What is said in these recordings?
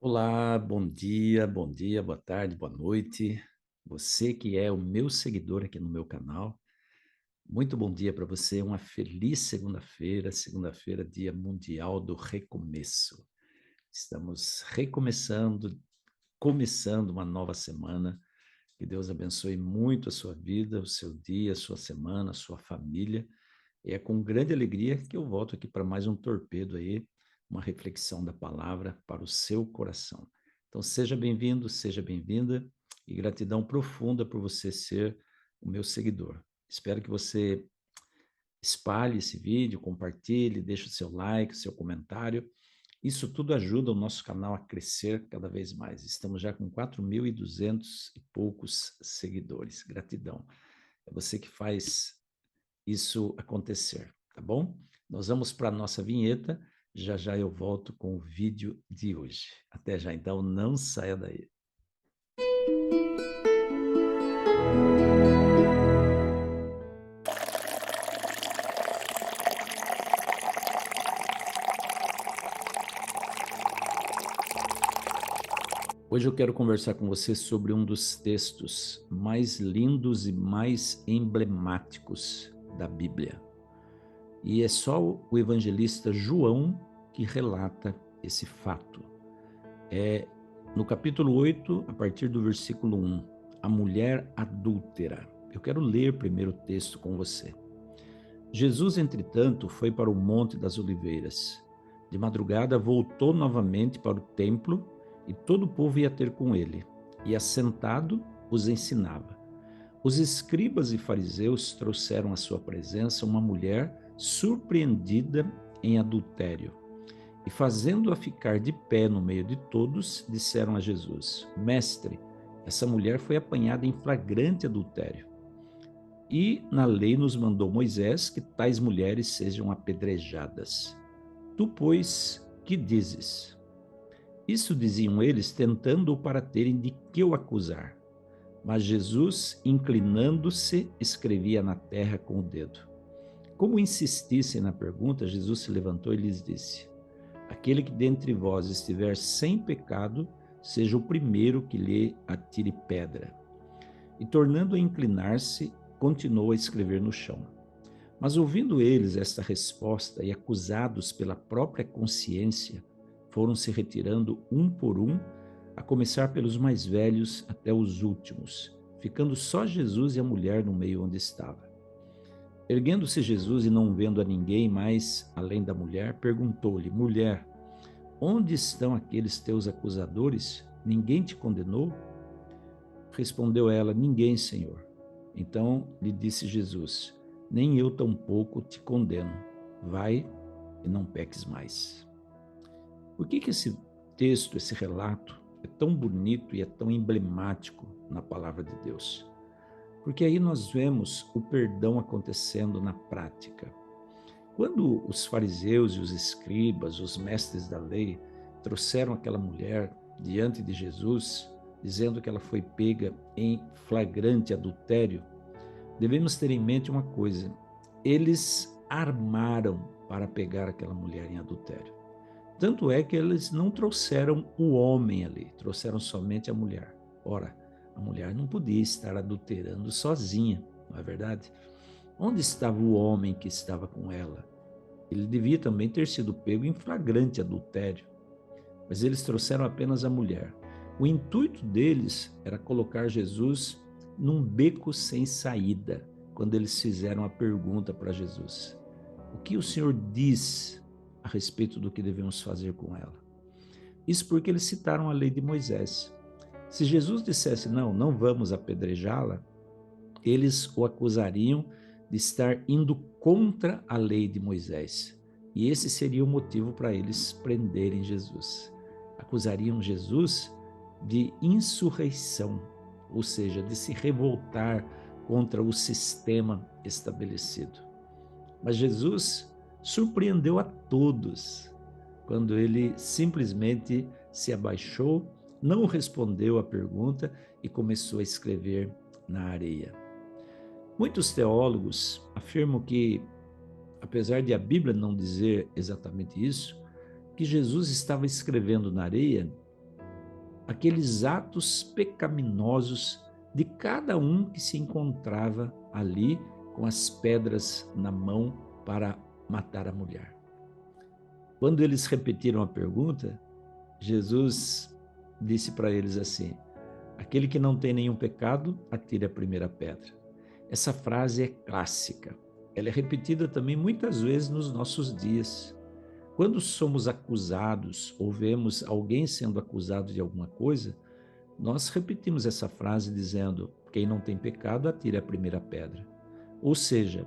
Olá, bom dia, boa tarde, boa noite. Você que é o meu seguidor aqui no meu canal, muito bom dia para você, uma feliz segunda-feira, segunda-feira, Dia Mundial do Recomeço. Estamos recomeçando, começando uma nova semana. Que Deus abençoe muito a sua vida, o seu dia, a sua semana, a sua família. E é com grande alegria que eu volto aqui para mais um torpedo aí, uma reflexão da palavra para o seu coração. Então seja bem-vindo, seja bem-vinda e gratidão profunda por você ser o meu seguidor. Espero que você espalhe esse vídeo, compartilhe, deixe o seu like, o seu comentário. Isso tudo ajuda o nosso canal a crescer cada vez mais. Estamos já com 4.200 e poucos seguidores. Gratidão. É você que faz isso acontecer, tá bom? Nós vamos para a nossa vinheta, já já eu volto com o vídeo de hoje. Até já, então não saia daí. Hoje eu quero conversar com você sobre um dos textos mais lindos e mais emblemáticos da Bíblia. E é só o evangelista João que relata esse fato. É no capítulo 8, a partir do versículo 1, a mulher adúltera. Eu quero ler primeiro o texto com você. Jesus, entretanto, foi para o Monte das Oliveiras. De madrugada voltou novamente para o templo e todo o povo ia ter com ele. E assentado, os ensinava. Os escribas e fariseus trouxeram à sua presença uma mulher surpreendida em adultério. E fazendo-a ficar de pé no meio de todos, disseram a Jesus: Mestre, essa mulher foi apanhada em flagrante adultério. E na lei nos mandou Moisés que tais mulheres sejam apedrejadas. Tu, pois, que dizes? Isso diziam eles, tentando-o para terem de que o acusar. Mas Jesus, inclinando-se, escrevia na terra com o dedo. Como insistissem na pergunta, Jesus se levantou e lhes disse: Aquele que dentre vós estiver sem pecado, seja o primeiro que lhe atire pedra. E tornando a inclinar-se, continuou a escrever no chão. Mas ouvindo eles esta resposta e acusados pela própria consciência, foram se retirando um por um, a começar pelos mais velhos até os últimos, ficando só Jesus e a mulher no meio onde estava. Erguendo-se Jesus e não vendo a ninguém mais além da mulher, perguntou-lhe: Mulher, onde estão aqueles teus acusadores? Ninguém te condenou? Respondeu ela: Ninguém, Senhor. Então lhe disse Jesus: Nem eu tampouco te condeno. Vai e não peques mais. Por que esse texto, esse relato, é tão bonito e é tão emblemático na palavra de Deus? Porque aí nós vemos o perdão acontecendo na prática. Quando os fariseus e os escribas, os mestres da lei, trouxeram aquela mulher diante de Jesus, dizendo que ela foi pega em flagrante adultério, devemos ter em mente uma coisa: eles armaram para pegar aquela mulher em adultério. Tanto é que eles não trouxeram o homem ali, trouxeram somente a mulher. Ora, a mulher não podia estar adulterando sozinha, não é verdade? Onde estava o homem que estava com ela? Ele devia também ter sido pego em flagrante adultério, mas eles trouxeram apenas a mulher. O intuito deles era colocar Jesus num beco sem saída, quando eles fizeram a pergunta para Jesus: O que o Senhor diz a respeito do que devemos fazer com ela? Isso porque eles citaram a lei de Moisés. Se Jesus dissesse: Não, não vamos apedrejá-la, eles o acusariam de estar indo contra a lei de Moisés. E esse seria o motivo para eles prenderem Jesus. Acusariam Jesus de insurreição, ou seja, de se revoltar contra o sistema estabelecido. Mas Jesus surpreendeu a todos quando ele simplesmente se abaixou, não respondeu à pergunta e começou a escrever na areia. Muitos teólogos afirmam que, apesar de a Bíblia não dizer exatamente isso, que Jesus estava escrevendo na areia aqueles atos pecaminosos de cada um que se encontrava ali com as pedras na mão para matar a mulher. Quando eles repetiram a pergunta, Jesus disse para eles assim: aquele que não tem nenhum pecado, atire a primeira pedra. Essa frase é clássica. Ela é repetida também muitas vezes nos nossos dias. Quando somos acusados ou vemos alguém sendo acusado de alguma coisa, nós repetimos essa frase dizendo: quem não tem pecado, atire a primeira pedra. Ou seja,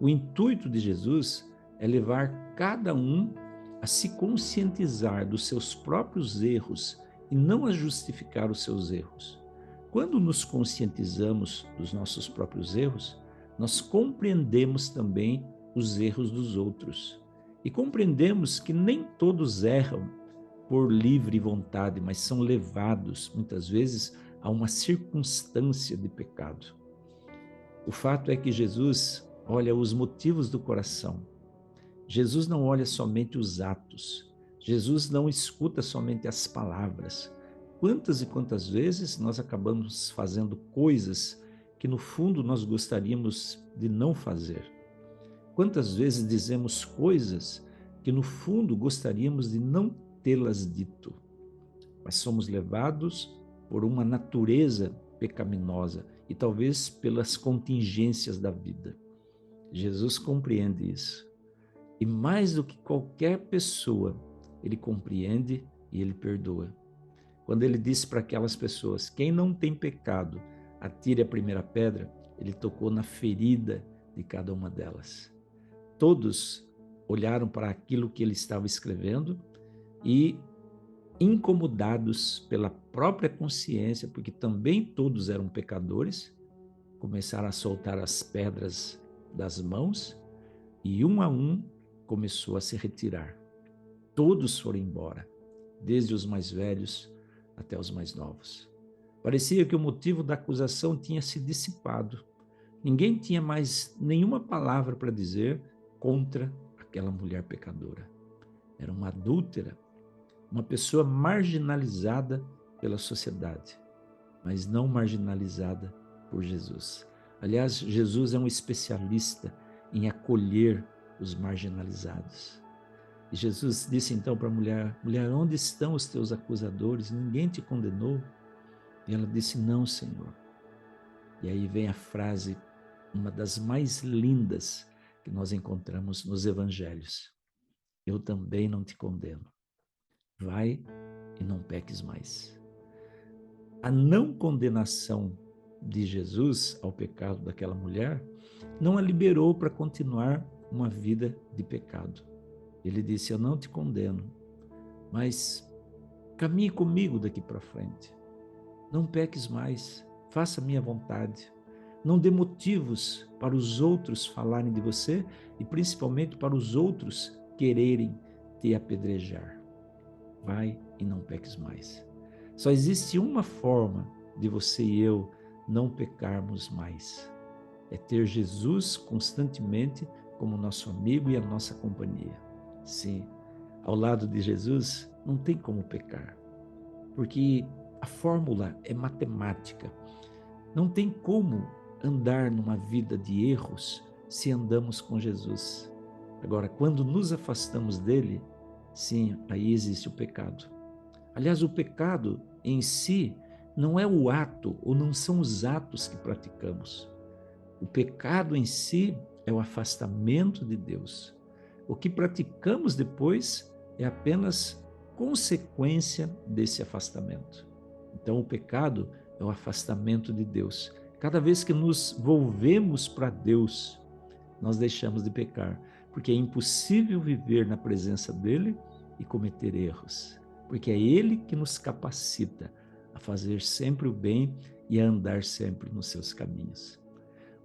o intuito de Jesus é levar cada um a se conscientizar dos seus próprios erros e não a justificar os seus erros. Quando nos conscientizamos dos nossos próprios erros, nós compreendemos também os erros dos outros. E compreendemos que nem todos erram por livre vontade, mas são levados, muitas vezes, a uma circunstância de pecado. O fato é que Jesus olha os motivos do coração. Jesus não olha somente os atos. Jesus não escuta somente as palavras. Quantas e quantas vezes nós acabamos fazendo coisas que no fundo nós gostaríamos de não fazer? Quantas vezes dizemos coisas que no fundo gostaríamos de não tê-las dito? Mas somos levados por uma natureza pecaminosa e talvez pelas contingências da vida. Jesus compreende isso. E mais do que qualquer pessoa, ele compreende e ele perdoa. Quando ele disse para aquelas pessoas: quem não tem pecado, atire a primeira pedra, ele tocou na ferida de cada uma delas. Todos olharam para aquilo que ele estava escrevendo e, incomodados pela própria consciência, porque também todos eram pecadores, começaram a soltar as pedras das mãos e um a um começou a se retirar. Todos foram embora, desde os mais velhos até os mais novos. Parecia que o motivo da acusação tinha se dissipado. Ninguém tinha mais nenhuma palavra para dizer contra aquela mulher pecadora. Era uma adúltera, uma pessoa marginalizada pela sociedade, mas não marginalizada por Jesus. Aliás, Jesus é um especialista em acolher os marginalizados. E Jesus disse então para a mulher: mulher, onde estão os teus acusadores? Ninguém te condenou? E ela disse: não, Senhor. E aí vem a frase, uma das mais lindas que nós encontramos nos evangelhos: eu também não te condeno. Vai e não peques mais. A não condenação de Jesus ao pecado daquela mulher não a liberou para continuar uma vida de pecado. Ele disse: eu não te condeno, mas caminhe comigo daqui para frente. Não peques mais, faça a minha vontade. Não dê motivos para os outros falarem de você e principalmente para os outros quererem te apedrejar. Vai e não peques mais. Só existe uma forma de você e eu não pecarmos mais. É ter Jesus constantemente como nosso amigo e a nossa companhia. Sim, ao lado de Jesus não tem como pecar, porque a fórmula é matemática. Não tem como andar numa vida de erros se andamos com Jesus. Agora, quando nos afastamos dele, sim, aí existe o pecado. Aliás, o pecado em si não é o ato, ou não são os atos que praticamos. O pecado em si é o afastamento de Deus. O que praticamos depois é apenas consequência desse afastamento. Então, o pecado é o afastamento de Deus. Cada vez que nos volvemos para Deus, nós deixamos de pecar, porque é impossível viver na presença dele e cometer erros, porque é ele que nos capacita a fazer sempre o bem e a andar sempre nos seus caminhos.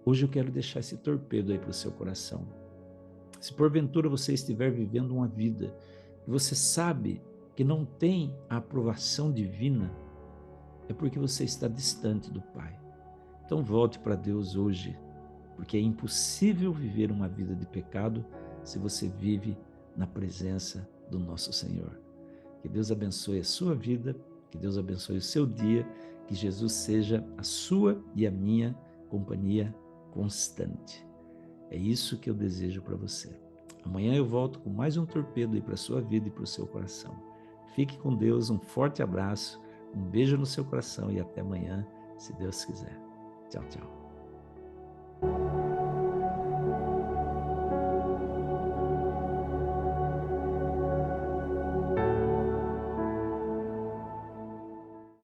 Hoje eu quero deixar esse torpedo aí para o seu coração. Se porventura você estiver vivendo uma vida que você sabe que não tem a aprovação divina, é porque você está distante do Pai. Então volte para Deus hoje, porque é impossível viver uma vida de pecado se você vive na presença do nosso Senhor. Que Deus abençoe a sua vida Que Deus abençoe o seu dia, que Jesus seja a sua e a minha companhia constante. É isso que eu desejo para você. Amanhã eu volto com mais um torpedo aí para a sua vida e para o seu coração. Fique com Deus, um forte abraço, um beijo no seu coração e até amanhã, se Deus quiser. Tchau, tchau.